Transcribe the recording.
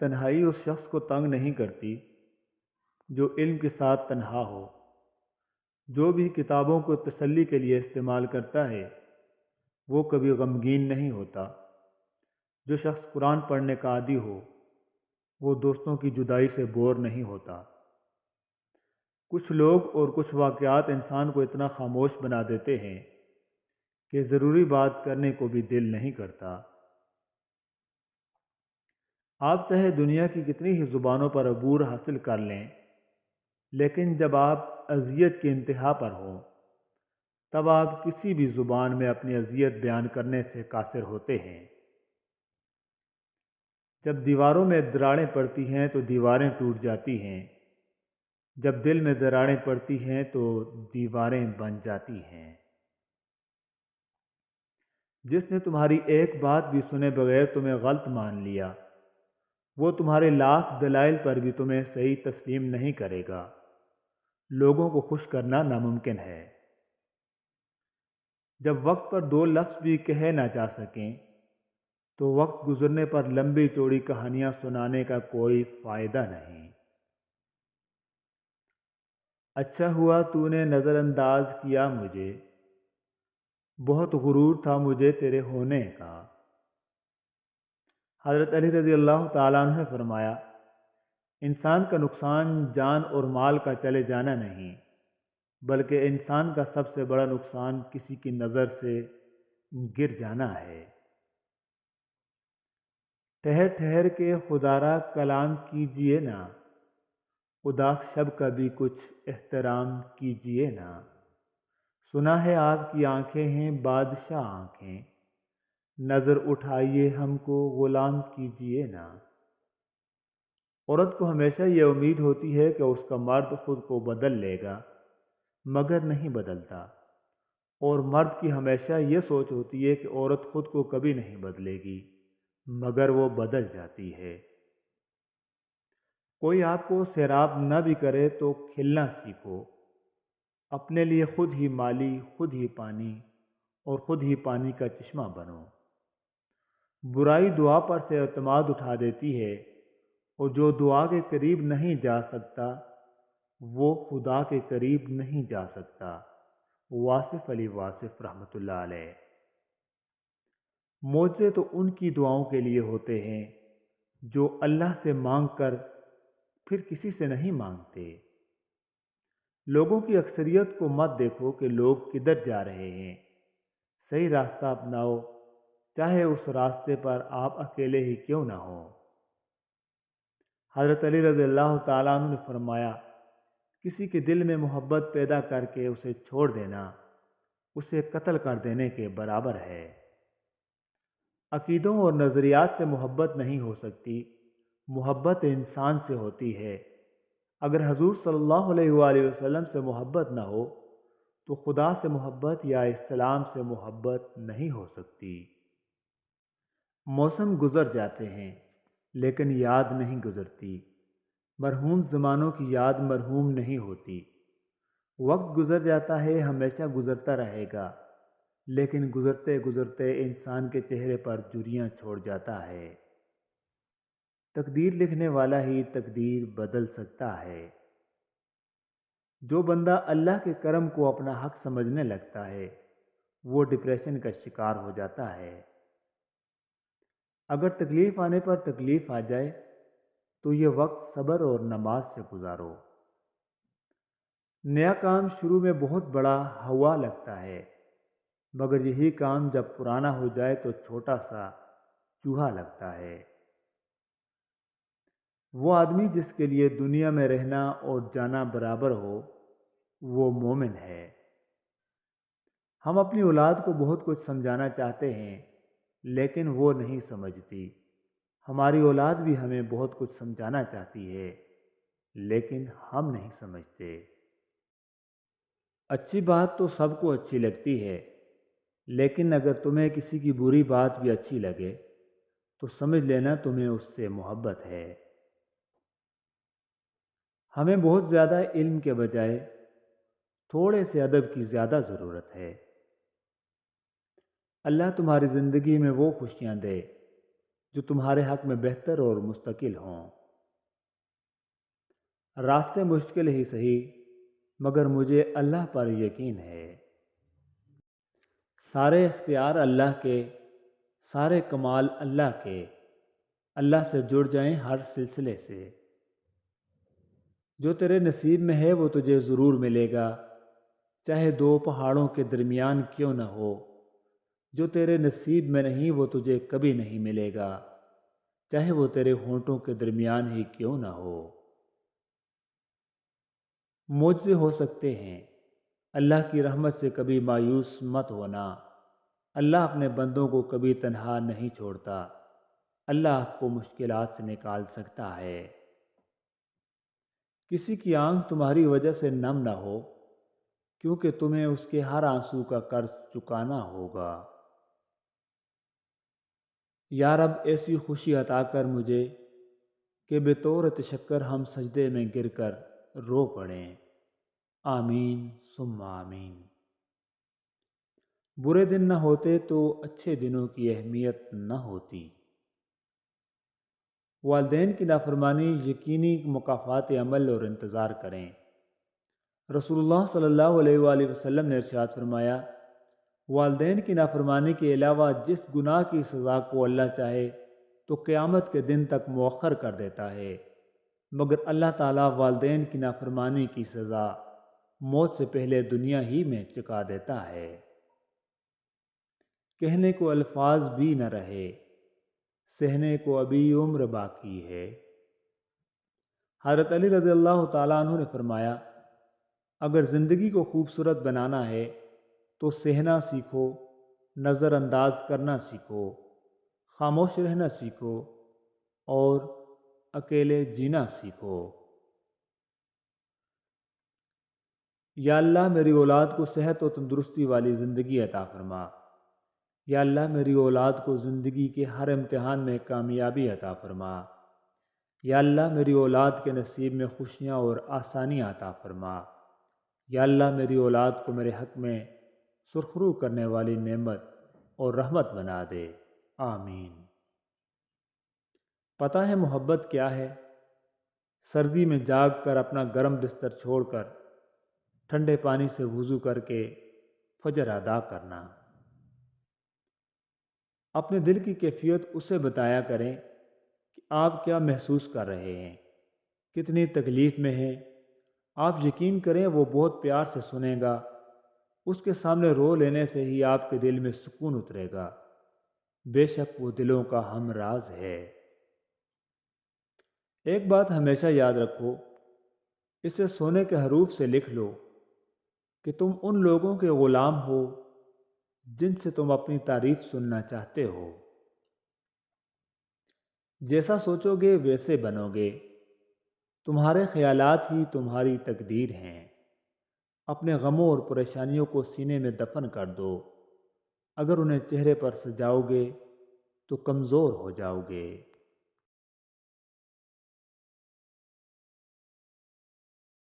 تنہائی اس شخص کو تنگ نہیں کرتی جو علم کے ساتھ تنہا ہو۔ جو بھی کتابوں کو تسلی کے لیے استعمال کرتا ہے وہ کبھی غمگین نہیں ہوتا۔ جو شخص قرآن پڑھنے کا عادی ہو وہ دوستوں کی جدائی سے بور نہیں ہوتا۔ کچھ لوگ اور کچھ واقعات انسان کو اتنا خاموش بنا دیتے ہیں کہ ضروری بات کرنے کو بھی دل نہیں کرتا۔ آپ چاہے دنیا کی کتنی ہی زبانوں پر عبور حاصل کر لیں، لیکن جب آپ اذیت کی انتہا پر ہوں تب آپ کسی بھی زبان میں اپنی اذیت بیان کرنے سے قاصر ہوتے ہیں۔ جب دیواروں میں دراڑیں پڑتی ہیں تو دیواریں ٹوٹ جاتی ہیں، جب دل میں دراڑیں پڑتی ہیں تو دیواریں بن جاتی ہیں۔ جس نے تمہاری ایک بات بھی سنے بغیر تمہیں غلط مان لیا، وہ تمہارے لاکھ دلائل پر بھی تمہیں صحیح تسلیم نہیں کرے گا۔ لوگوں کو خوش کرنا ناممکن ہے۔ جب وقت پر دو لفظ بھی کہے نہ جا سکیں تو وقت گزرنے پر لمبی چوڑی کہانیاں سنانے کا کوئی فائدہ نہیں۔ اچھا ہوا تو نے نظر انداز کیا مجھے، بہت غرور تھا مجھے تیرے ہونے کا۔ حضرت علی رضی اللہ تعالیٰ عنہ نے فرمایا، انسان کا نقصان جان اور مال کا چلے جانا نہیں، بلکہ انسان کا سب سے بڑا نقصان کسی کی نظر سے گر جانا ہے۔ ٹھہر ٹھہر کے خدا را کلام کیجئے نا، اداس شب کا بھی کچھ احترام کیجئے نا۔ سنا ہے آپ کی آنکھیں ہیں بادشاہ آنکھیں، نظر اٹھائیے ہم کو غلام کیجئے نا۔ عورت کو ہمیشہ یہ امید ہوتی ہے کہ اس کا مرد خود کو بدل لے گا، مگر نہیں بدلتا، اور مرد کی ہمیشہ یہ سوچ ہوتی ہے کہ عورت خود کو کبھی نہیں بدلے گی، مگر وہ بدل جاتی ہے۔ کوئی آپ کو سیراب نہ بھی کرے تو کھلنا سیکھو، اپنے لیے خود ہی مالی، خود ہی پانی اور خود ہی پانی کا چشمہ بنو۔ برائی دعا پر سے اعتماد اٹھا دیتی ہے، اور جو دعا کے قریب نہیں جا سکتا وہ خدا کے قریب نہیں جا سکتا۔ واصف علی واصف رحمۃ اللہ علیہ۔ معجزے تو ان کی دعاؤں کے لیے ہوتے ہیں جو اللہ سے مانگ کر پھر کسی سے نہیں مانگتے۔ لوگوں کی اکثریت کو مت دیکھو کہ لوگ کدھر جا رہے ہیں، صحیح راستہ اپناؤ، چاہے اس راستے پر آپ اکیلے ہی کیوں نہ ہوں۔ حضرت علی رضی اللہ تعالیٰ عنہ نے فرمایا، کسی کے دل میں محبت پیدا کر کے اسے چھوڑ دینا اسے قتل کر دینے کے برابر ہے۔ عقیدوں اور نظریات سے محبت نہیں ہو سکتی، محبت انسان سے ہوتی ہے۔ اگر حضور صلی اللہ علیہ وآلہ وسلم سے محبت نہ ہو تو خدا سے محبت یا اسلام سے محبت نہیں ہو سکتی۔ موسم گزر جاتے ہیں لیکن یاد نہیں گزرتی، مرحوم زمانوں کی یاد مرحوم نہیں ہوتی۔ وقت گزر جاتا ہے، ہمیشہ گزرتا رہے گا، لیکن گزرتے گزرتے انسان کے چہرے پر جھریاں چھوڑ جاتا ہے۔ تقدیر لکھنے والا ہی تقدیر بدل سکتا ہے۔ جو بندہ اللہ کے کرم کو اپنا حق سمجھنے لگتا ہے وہ ڈپریشن کا شکار ہو جاتا ہے۔ اگر تکلیف آنے پر تکلیف آ جائے تو یہ وقت صبر اور نماز سے گزارو۔ نیا کام شروع میں بہت بڑا ہوا لگتا ہے، مگر یہی کام جب پرانا ہو جائے تو چھوٹا سا چوہا لگتا ہے۔ وہ آدمی جس کے لیے دنیا میں رہنا اور جانا برابر ہو وہ مومن ہے۔ ہم اپنی اولاد کو بہت کچھ سمجھانا چاہتے ہیں لیکن وہ نہیں سمجھتی۔ ہماری اولاد بھی ہمیں بہت کچھ سمجھانا چاہتی ہے لیکن ہم نہیں سمجھتے۔ اچھی بات تو سب کو اچھی لگتی ہے، لیکن اگر تمہیں کسی کی بری بات بھی اچھی لگے تو سمجھ لینا تمہیں اس سے محبت ہے۔ ہمیں بہت زیادہ علم کے بجائے تھوڑے سے ادب کی زیادہ ضرورت ہے۔ اللہ تمہاری زندگی میں وہ خوشیاں دے جو تمہارے حق میں بہتر اور مستقل ہوں۔ راستے مشکل ہی سہی، مگر مجھے اللہ پر یقین ہے۔ سارے اختیار اللہ کے، سارے کمال اللہ کے، اللہ سے جڑ جائیں ہر سلسلے سے۔ جو تیرے نصیب میں ہے وہ تجھے ضرور ملے گا، چاہے دو پہاڑوں کے درمیان کیوں نہ ہو۔ جو تیرے نصیب میں نہیں وہ تجھے کبھی نہیں ملے گا، چاہے وہ تیرے ہونٹوں کے درمیان ہی کیوں نہ ہو۔ معجزے ہو سکتے ہیں، اللہ کی رحمت سے کبھی مایوس مت ہونا۔ اللہ اپنے بندوں کو کبھی تنہا نہیں چھوڑتا۔ اللہ آپ کو مشکلات سے نکال سکتا ہے۔ کسی کی آنکھ تمہاری وجہ سے نم نہ ہو، کیونکہ تمہیں اس کے ہر آنسو کا قرض چکانا ہوگا۔ یا رب ایسی خوشی عطا کر مجھے کہ بطور تشکر ہم سجدے میں گر کر رو پڑیں۔ آمین ثم آمین۔ برے دن نہ ہوتے تو اچھے دنوں کی اہمیت نہ ہوتی۔ والدین کی نافرمانی یقینی مکافات عمل اور انتظار کریں۔ رسول اللہ صلی اللہ علیہ وآلہ وسلم نے ارشاد فرمایا، والدین کی نافرمانی کے علاوہ جس گناہ کی سزا کو اللہ چاہے تو قیامت کے دن تک مؤخر کر دیتا ہے، مگر اللہ تعالیٰ والدین کی نافرمانی کی سزا موت سے پہلے دنیا ہی میں چکا دیتا ہے۔ کہنے کو الفاظ بھی نہ رہے، سہنے کو ابھی عمر باقی ہے۔ حضرت علی رضی اللہ تعالیٰ عنہ نے فرمایا، اگر زندگی کو خوبصورت بنانا ہے تو سہنا سیکھو، نظر انداز کرنا سیکھو، خاموش رہنا سیکھو اور اکیلے جینا سیکھو۔ یا اللہ میری اولاد کو صحت و تندرستی والی زندگی عطا فرما۔ یا اللہ میری اولاد کو زندگی کے ہر امتحان میں کامیابی عطا فرما۔ یا اللہ میری اولاد کے نصیب میں خوشیاں اور آسانیاں عطا فرما۔ یا اللہ میری اولاد کو میرے حق میں سرخرو کرنے والی نعمت اور رحمت بنا دے۔ آمین۔ پتہ ہے محبت کیا ہے؟ سردی میں جاگ کر اپنا گرم بستر چھوڑ کر ٹھنڈے پانی سے وضو کر کے فجر ادا کرنا۔ اپنے دل کی کیفیت اسے بتایا کریں کہ آپ کیا محسوس کر رہے ہیں، کتنی تکلیف میں ہیں۔ آپ یقین کریں وہ بہت پیار سے سنے گا۔ اس کے سامنے رو لینے سے ہی آپ کے دل میں سکون اترے گا۔ بے شک وہ دلوں کا ہم راز ہے۔ ایک بات ہمیشہ یاد رکھو، اسے سونے کے حروف سے لکھ لو کہ تم ان لوگوں کے غلام ہو جن سے تم اپنی تعریف سننا چاہتے ہو۔ جیسا سوچو گے ویسے بنو گے۔ تمہارے خیالات ہی تمہاری تقدیر ہیں۔ اپنے غموں اور پریشانیوں کو سینے میں دفن کر دو۔ اگر انہیں چہرے پر سجاؤ گے تو کمزور ہو جاؤ گے۔